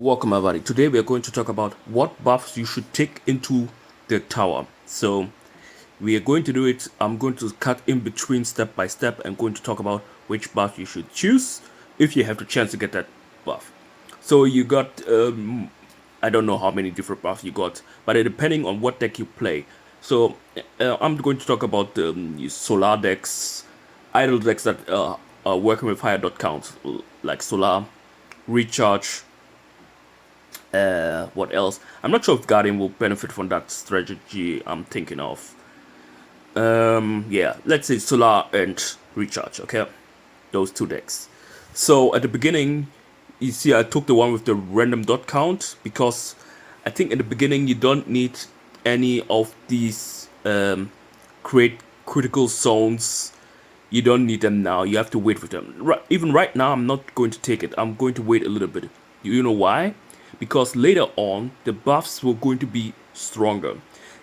Welcome everybody. Today we are going to talk about what buffs you should take into the tower. So we are going to do it. I'm going to cut in between step by step and going to talk about which buff you should choose if you have the chance to get that buff. So you got I don't know how many different buffs you got, but depending on what deck you play. So I'm going to talk about the solar decks, idle decks that are working with higher dot counts, like solar, recharge. What else? I'm not sure if Guardian will benefit from that strategy I'm thinking of. Yeah, let's say Solar and Recharge, okay? Those two decks. So at the beginning, you see I took the one with the random dot count because I think in the beginning you don't need any of these create critical zones. You don't need them now. You have to wait for them. Even right now, I'm not going to take it. I'm going to wait a little bit. You know why? Because later on, the buffs were going to be stronger.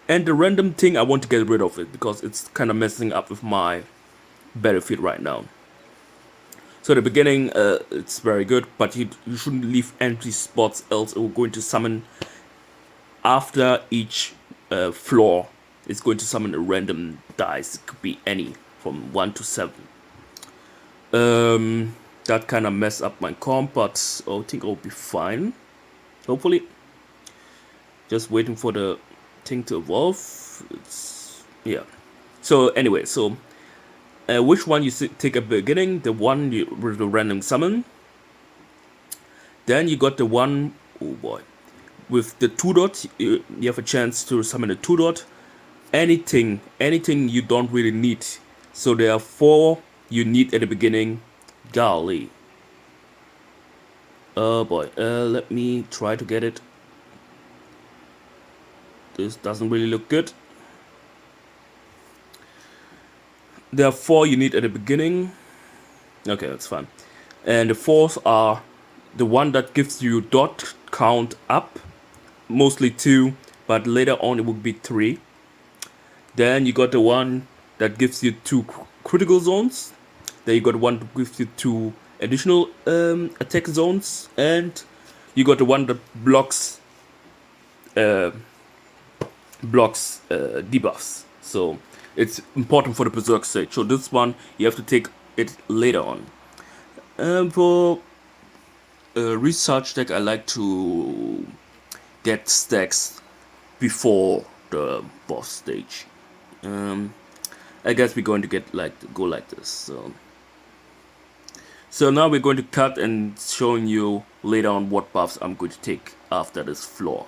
And the random thing, I want to get rid of it because it's kind of messing up with my battlefield right now. So at the beginning, it's very good, but you shouldn't leave empty spots, else it will going to summon after each floor. It's going to summon a random dice. It could be any from 1 to 7. That kind of messed up my comp, but I think I'll be fine. Hopefully. Just waiting for the thing to evolve. Yeah. So anyway, so which one you take at the beginning? The one with the random summon. Then you got the one, oh boy, with the 2-dot. You have a chance to summon a 2-dot. Anything you don't really need. So there are 4 you need at the beginning. Golly. Oh boy, let me try to get it. This doesn't really look good. There are 4 you need at the beginning. Okay, that's fine. And the 4s are the one that gives you dot count up, mostly 2, but later on it will be 3. Then you got the one that gives you 2 critical zones. Then you got one that gives you 2 additional attack zones, and you got the one that blocks debuffs. So it's important for the Berserk stage. So this one you have to take it later on. For research deck, I like to get stacks before the boss stage. I guess we're going to go like this. So now we're going to cut and showing you later on what buffs I'm going to take after this floor.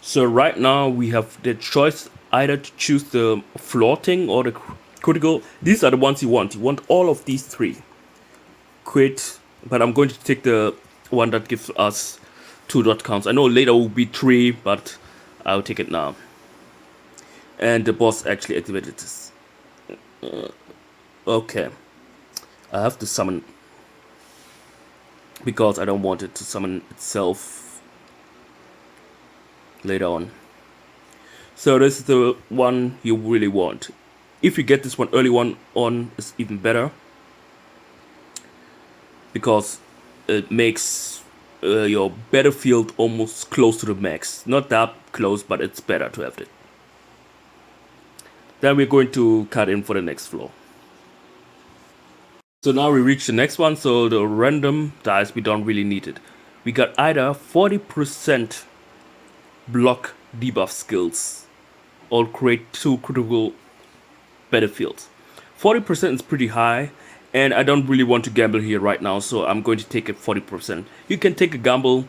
So right now we have the choice either to choose the floor thing or the critical. These are the ones you want. You want all of these 3. Quit, but I'm going to take the one that gives us 2 dot counts. I know later will be 3, but I'll take it now. And the boss actually activated this. Okay. I have to summon because I don't want it to summon itself later on. So this is the one you really want. If you get this one early on, it's even better because it makes your battlefield almost close to the max. Not that close, but it's better to have it. Then we're going to cut in for the next floor. So now we reach the next one. So the random dice, we don't really need it. We got either 40% block debuff skills or create 2 critical battlefields. 40% is pretty high, and I don't really want to gamble here right now, so I'm going to take it 40%. You can take a gamble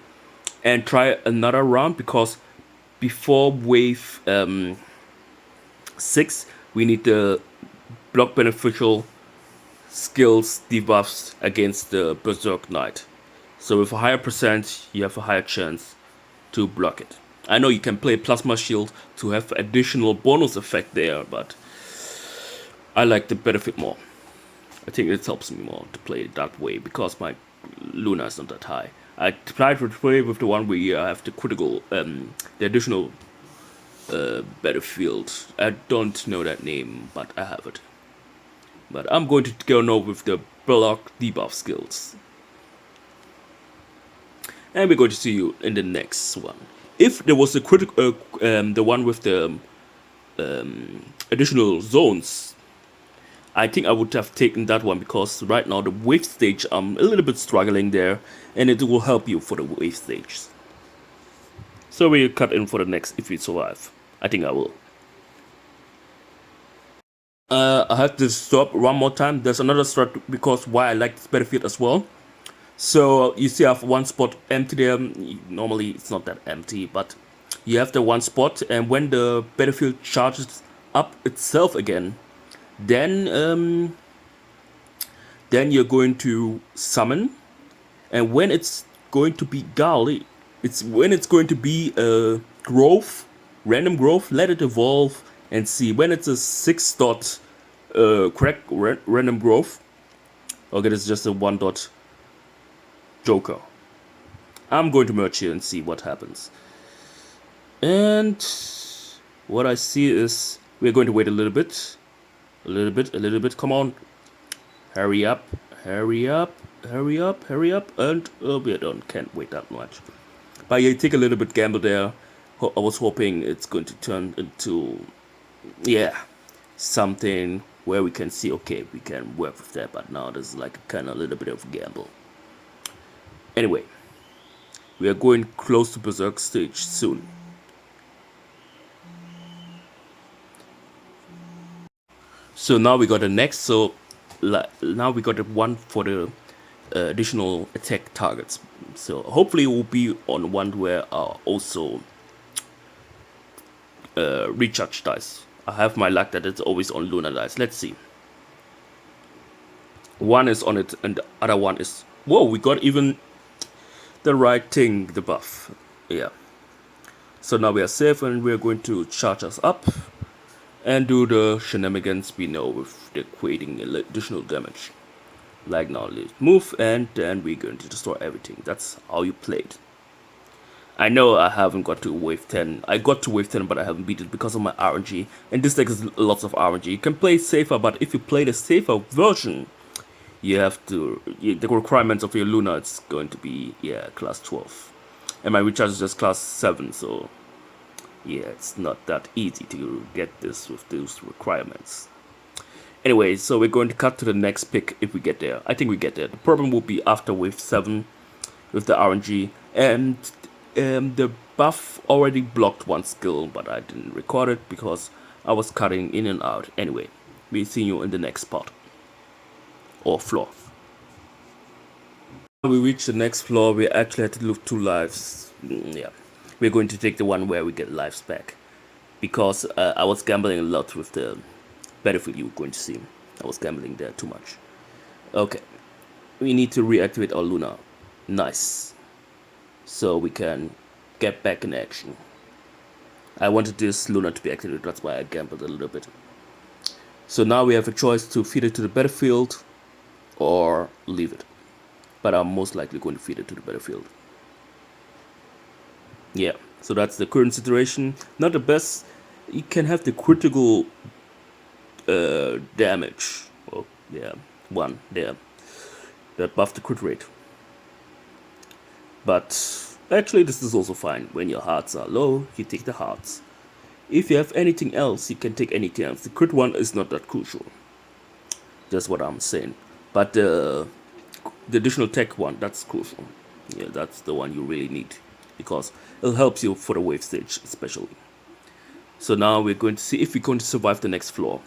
and try another round because before wave 6 we need the block beneficial skills debuffs against the Berserk Knight. So with a higher percent, you have a higher chance to block it. I know you can play Plasma Shield to have additional bonus effect there, but I like the benefit more. I think it helps me more to play it that way because my Luna is not that high. I tried to play with the one where you have the critical, the additional battlefield. I don't know that name, but I have it. But I'm going to go now with the block debuff skills. and we're going to see you in the next one. If there was a critical, the one with the additional zones, I think I would have taken that one because right now the wave stage, I'm a little bit struggling there, and it will help you for the wave stage. So we'll cut in for the next if we survive. I think I will. I have to stop one more time. There's another strat because why I like this battlefield as well. So you see I have one spot empty there. Normally it's not that empty, but you have the one spot, and when the battlefield charges up itself again, then you're going to summon, and when it's going to be golly, it's going to be a growth, random growth. Let it evolve and see when it's a 6 dot random growth. Okay, this is just a 1 dot joker. I'm going to merge here and see what happens. And what I see is we're going to wait a little bit. A little bit. Come on. Hurry up. Hurry up. Hurry up. Hurry up. And we can't wait that much. But yeah, take a little bit gamble there. I was hoping it's going to turn into, yeah, something where we can see, okay, we can work with that. But now there's like kind of a little bit of a gamble. Anyway, we are going close to Berserk stage soon. So now we got the next. So now we got the one for the additional attack targets. So hopefully it will be on one where also recharge dice. I have my luck that it's always on Lunar dice. Let's see. One is on it and the other one is... Whoa, we got even the right thing, the buff. Yeah. So now we are safe and we are going to charge us up and do the shenanigans we know with the creating additional damage. Like now, let's move and then we're going to destroy everything. That's how you play it. I know I haven't got to wave 10. I got to wave 10 but I haven't beat it because of my RNG. And this deck is lots of RNG. You can play safer, but if you play the safer version, you have to... the requirements of your Luna, it's going to be, yeah, class 12. And my recharge is just class 7, so... yeah, it's not that easy to get this with those requirements. Anyway, so we're going to cut to the next pick if we get there. I think we get there. The problem will be after wave 7 with the RNG. And the buff already blocked one skill, but I didn't record it because I was cutting in and out. Anyway, we'll see you in the next part. Or floor. We reach the next floor. We actually had to lose 2 lives. Yeah. We're going to take the one where we get lives back. Because I was gambling a lot with the battlefield you're going to see. I was gambling there too much. Okay. We need to reactivate our Luna. Nice. So we can get back in action. I wanted this Luna to be activated. That's why I gambled a little bit. So now we have a choice to feed it to the battlefield or leave it. But I'm most likely going to feed it to the battlefield. Yeah, so that's the current situation. Not the best. You can have the critical damage. Oh, yeah, 1 there. That buffed the crit rate. But actually this is also fine. When your hearts are low, you take the hearts. If you have anything else, you can take anything else. The crit one is not that crucial. That's what I'm saying. But the additional tech one, that's crucial. Yeah, that's the one you really need. Because it helps you for the wave stage, especially. So now we're going to see if we're going to survive the next floor.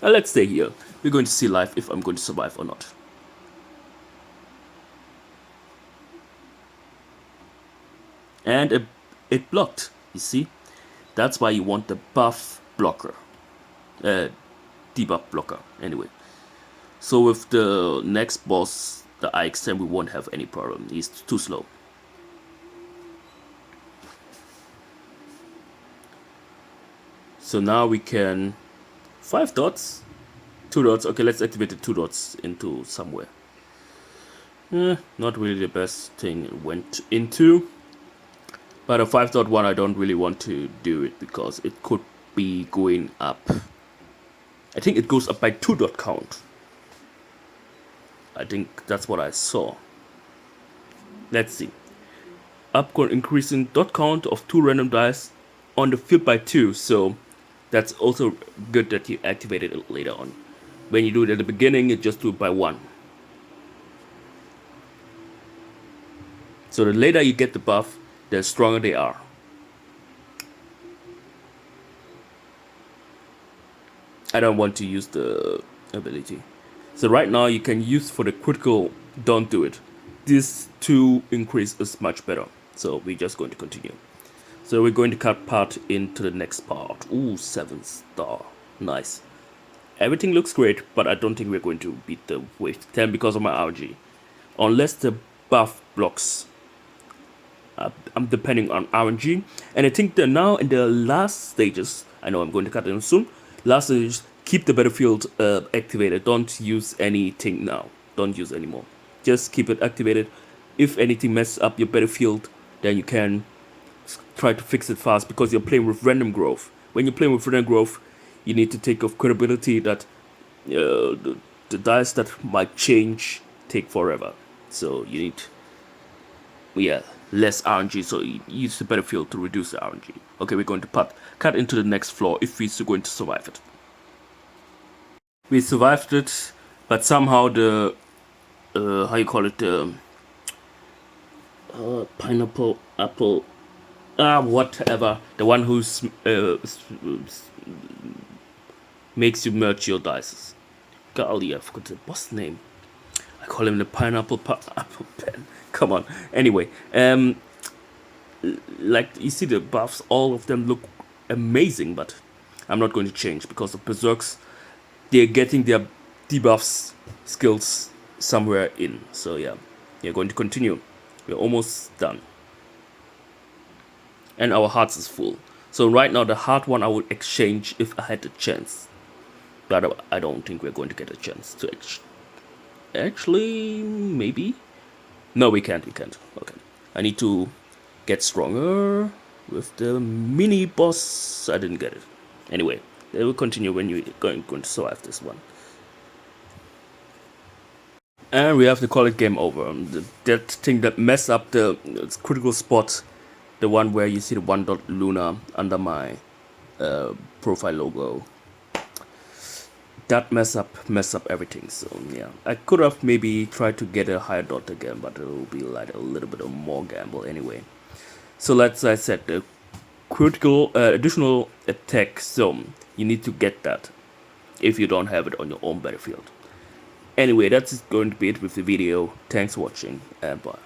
Let's stay here. We're going to see live if I'm going to survive or not. And it blocked, you see? That's why you want the buff blocker. Debuff blocker, anyway. So with the next boss, the IX10, we won't have any problem. He's too slow. So now we can... 5 dots? 2 dots. Okay, let's activate the 2 dots into somewhere. Not really the best thing it went into. But a 5-dot one, I don't really want to do it because it could be going up. I think it goes up by 2-dot count. I think that's what I saw. Let's see. upgrade increasing dot count of 2 random dice on the field by 2. So that's also good that you activated it later on. When you do it at the beginning, you just do it by 1. So the later you get the buff, the stronger they are. I don't want to use the ability. So right now you can use for the critical, don't do it. This 2 increase is much better. So we're just going to continue. So we're going to cut part into the next part. Ooh, 7 star. Nice. Everything looks great, but I don't think we're going to beat the wave 10 because of my RG. Unless the buff blocks. I'm depending on RNG. And I think that now in the last stages, I know I'm going to cut in soon. Last stages, keep the battlefield activated. Don't use anything now. Don't use anymore. Just keep it activated. If anything messes up your battlefield, then you can try to fix it fast because you're playing with random growth. When you're playing with random growth, you need to take off credibility that the dice that might change take forever. So you need, less RNG. So you use the battlefield to reduce the RNG. Okay, we're going to cut into the next floor if we're going to survive it. We survived it, but somehow the how you call it, the pineapple apple, whatever, the one who's makes you merge your dice. Golly, I forgot the boss name. I call him the pineapple apple pen. Come on. Anyway, like you see the buffs, all of them look amazing, but I'm not going to change because of Berserks. They're getting their debuffs skills somewhere in. So yeah, we're going to continue. We're almost done. And our hearts is full. So right now the heart one I would exchange if I had the chance. But I don't think we're going to get a chance to actually, maybe? No, we can't. Okay. I need to get stronger with the mini boss. I didn't get it. Anyway, they will continue when you're going to survive this one. And we have to call it game over. That thing that messed up the critical spot, the one where you see the 1.Luna under my profile logo. That mess up everything. So yeah, I could have maybe tried to get a higher dot again, but it will be like a little bit of more gamble anyway. So let's, I said, the critical additional attack zone, you need to get that if you don't have it on your own battlefield. Anyway, that's going to be it with the video. Thanks for watching and bye.